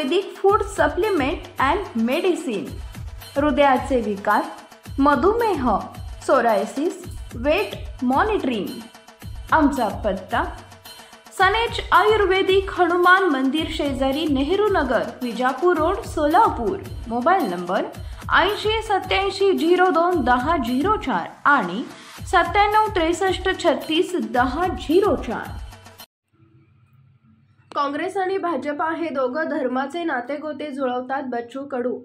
Ayurvedic food supplement and medicine, हृदयाचे विकार, मधुमेह, सोरायसिस, वेट मॉनिटरिंग। आमचा पत्ता सनेज आयुर्वेदिक हनुमान मंदिर शेजारी Nehru Nagar, Vijapur road, Solapur. Mobile number 8087021004 आणि 9763361004। काँग्रेस आणि भाजपा हे दोघं धर्माचे नातेगोते जुळवतात। बच्चू कडू।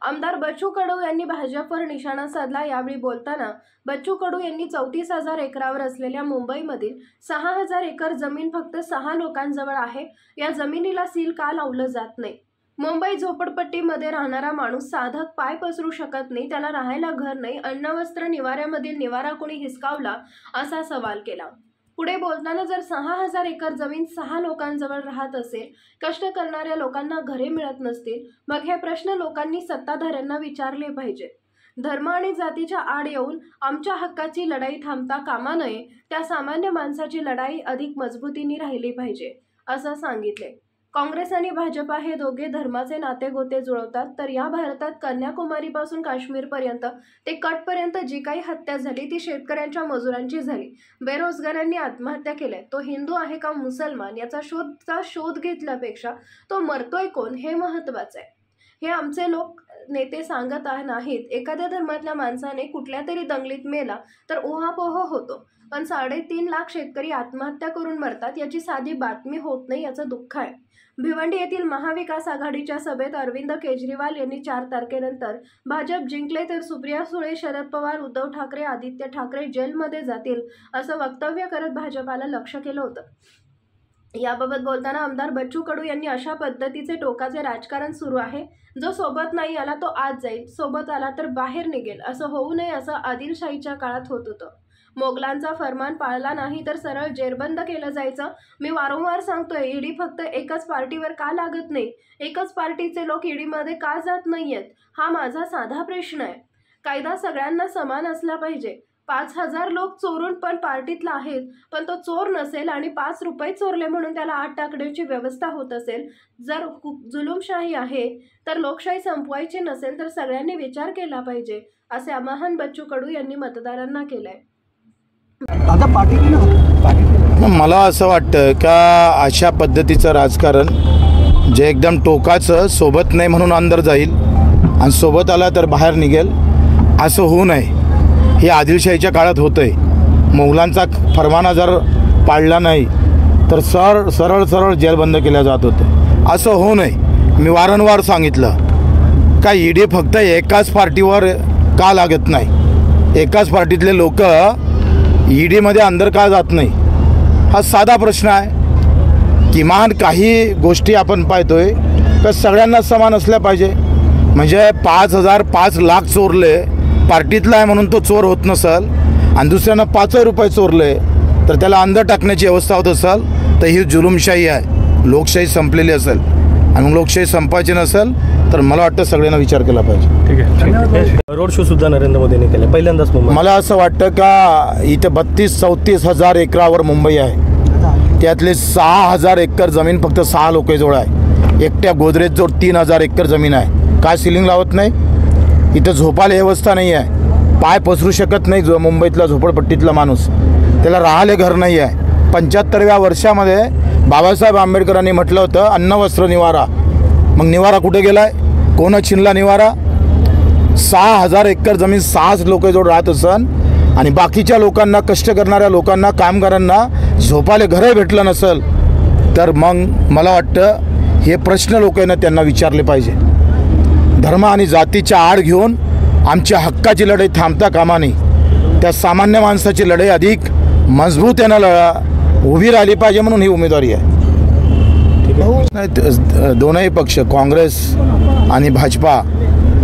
आमदार बच्चू कडू यांनी भाजपवर निशाणा साधला। यावेळी बोलताना बच्चू कडू यांनी 34,000 एकरावर असलेल्या मुंबईमधील 6,000 एकर जमीन फक्त 6 लोकांजवळ आहे, या जमिनीला सील का लावलं जात नाही? मुंबई झोपडपट्टीमध्ये राहणारा माणूस साधक पाय पसरू शकत नाही, त्याला राहायला घर नाही, अन्न वस्त्र निवाऱ्यामधील निवारा कोणी हिसकावला असा सवाल केला। पुढे बोलताना जर 6,000 एकर जमीन 6 लोकांजवळ राहत असेल, कष्ट करणाऱ्या लोकांना घरे मिळत नसतील, मग हे प्रश्न लोकांनी सत्ताधाऱ्यांना विचारले पाहिजे। धर्म आणि जातीच्या आड येऊन आमच्या हक्काची लढाई थांबता कामा नये, त्या सामान्य माणसाची लढाई अधिक मजबूतीने राहिली पाहिजे असं सांगितले। काँग्रेस आणि भाजपा हे दोघे धर्माचे नातेगोते जुळवतात, तर या भारतात कन्याकुमारीपासून काश्मीरपर्यंत ते कटपर्यंत जी काही हत्या झाली ती शेतकऱ्यांच्या मजुरांची झाली। बेरोजगारांनी आत्महत्या केल्या, तो हिंदू आहे का मुसलमान याचा शोध घेतल्यापेक्षा तो मरतोय कोण हे महत्त्वाचं आहे। हे आमचे लोक नेते सांगत नाहीत। एखाद्या धर्मातल्या माणसाने कुठल्या तरी दंगलीत मेला तर उहापोह होतो, पण 3.5 लाख शेतकरी आत्महत्या करून मरतात याची साधी बातमी होत नाही, याचं दुःख आहे। भिवंडी येथील महाविकास आघाडीच्या सभेत अरविंद केजरीवाल यांनी 4 तारखेनंतर भाजप जिंकले तर सुप्रिया सुळे, शरद पवार, उद्धव ठाकरे, आदित्य ठाकरे जेलमध्ये जातील असं वक्तव्य करत भाजपाला लक्ष्य केलं होतं। याबाबत बोलताना आमदार बच्चू कडू यांनी अशा पद्धतीचे टोकाचे राजकारण सुरू आहे, जो सोबत नाही आला तो आत जाईल, सोबत आला तर बाहेर निघेल, असं होऊ नये असं आदिलशाहीच्या काळात होत होतं। मोगलांचा फरमान पाळला नाही तर सरळ जेरबंद केलं जायचं। मी वारंवार सांगतोय, ईडी फक्त एकच पार्टीवर का लागत नाही, एकच पार्टीचे लोक ईडीमध्ये का जात नाहीयेत, हा माझा साधा प्रश्न आहे। कायदा सगळ्यांना समान असला पाहिजे। 5,000 लोक चोरून पण पार्टीतला आहेत, पण तो चोर नसेल आणि 5 रुपये चोरले म्हणून त्याला आत टाकण्याची व्यवस्था होत असेल, जर जुलूमशाही आहे तर लोकशाही संपवायची नसेल तर सगळ्यांनी विचार केला पाहिजे, असे आवाहन बच्चू कडू यांनी मतदारांना केलंय। मला असं वाटतं का अशा पद्धतीचं राजकारण जे एकदम टोकाचं, सोबत नाही म्हणून अंदर जाईल आणि सोबत आला तर बाहेर निघेल, असं होऊ नये। हे आदिलशाहीच्या काळात होतंय। मोगलांचा फरमाना जर पाळला नाही तर सरळ जेल बंद केल्या जात होते, असं होऊ नये। मी वारंवार सांगितलं का ईडी फक्त एकाच पार्टीवर का लागत नाही, एकाच पार्टीतले लोक ईडीमध्ये अंदर का जात नाही, हा साधा प्रश्न आहे। किमान काही गोष्टी आपण पाहतोय तर सगळ्यांना समान असल्या पाहिजे। म्हणजे 5 लाख चोरले, पार्टीतला आहे म्हणून तो चोर होत नसेल आणि दुसऱ्यानं 5 रुपये चोरले तर त्याला अंदर टाकण्याची व्यवस्था होत असेल तर ही जुलूमशाही आहे, लोकशाही संपलेली असेल। आणि लोकशाही संपायची नसेल तर मला वाटतं सगळ्यांना विचार केला पाहिजे। ठीक आहे। रोड शो सुद्धा नरेंद्र मोदींनी केला पहिल्यांदाच मुंबई। मला असं वाटतं का इथे 32-34,000 एकरावर मुंबई आहे, त्यातले 6,000 एकर जमीन फक्त 6 लोकांजवळ आहे। एकट्या गोदरेजजवळ 3,000 एकर जमीन आहे, काय सिलिंग लावत नाही? इथं झोपायला व्यवस्था नाही आहे, पाय पसरू शकत नाही जो मुंबईतला झोपडपट्टीतला माणूस, त्याला राहायला घर नाही आहे। 75व्या वर्षामध्ये बाबासाहेब आंबेडकरांनी म्हटलं होतं अन्न वस्त्र निवारा, मग निवारा कुठे गेलाय? कोण छिनला निवारा? 6,000 एकर जमीन 6 लोकांजवळ राहत असन आणि बाकीच्या लोकांना, कष्ट करणाऱ्या लोकांना, कामगारांना झोपायला घरही भेटलं नसेल तर मग मला वाटतं हे प्रश्न लोकांना त्यांना विचारले पाहिजे। धर्म आणि जातीच्या आड घेऊन आमच्या हक्काची लढाई थांबता कामा नये, त्या सामान्य माणसाची लढाई अधिक मजबूतीने उभी राहिली पाहिजे, म्हणून ही उमेदवारी आहे। दोनही पक्ष काँग्रेस आणि भाजपा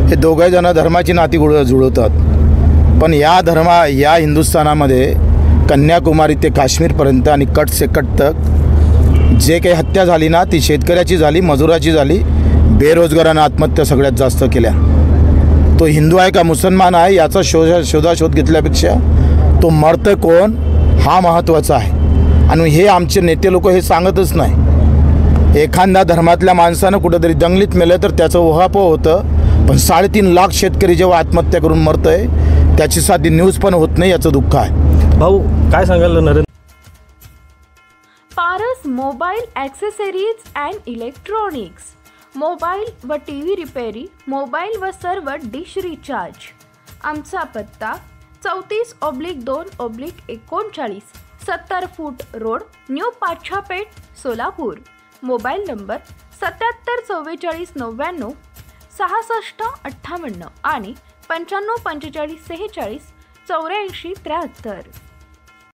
हे दोघे जण धर्माची नाती जुळवतात, पण या हिंदुस्थानामध्ये कन्याकुमारी ते काश्मीरपर्यंत आणि कट से कट तक जे काही हत्या झाली ना ती शेतकऱ्याची झाली, मजुराची झाली, बेरोजगारांना आत्महत्या सगळ्यात जास्त केल्या। तो हिंदू आहे का मुसलमान आहे याचा शोध घेतल्यापेक्षा तो मरतं कोण हा महत्त्वाचा आहे। आणि हे आमचे नेते लोक हे सांगतच नाही। एखाद्या धर्मातल्या माणसानं कुठंतरी दंगलीत मेलं तर त्याचं उहापोह होतं, पण 3.5 लाख शेतकरी जेव्हा आत्महत्या करून मरतंय त्याची साधी न्यूज पण होत नाही, याचं दुःख आहे. भाऊ काय सांगाल Narendra? Paras mobile accessories and electronics, mobile व TV रिपेरी, मोबाईल व सर्व डिश रिचार्ज. आमचा पत्ता 34/2/39, 70 फूट road, new Pachhapeth, Solapur. Mobile number 774499 6658 आणि 954546 8473.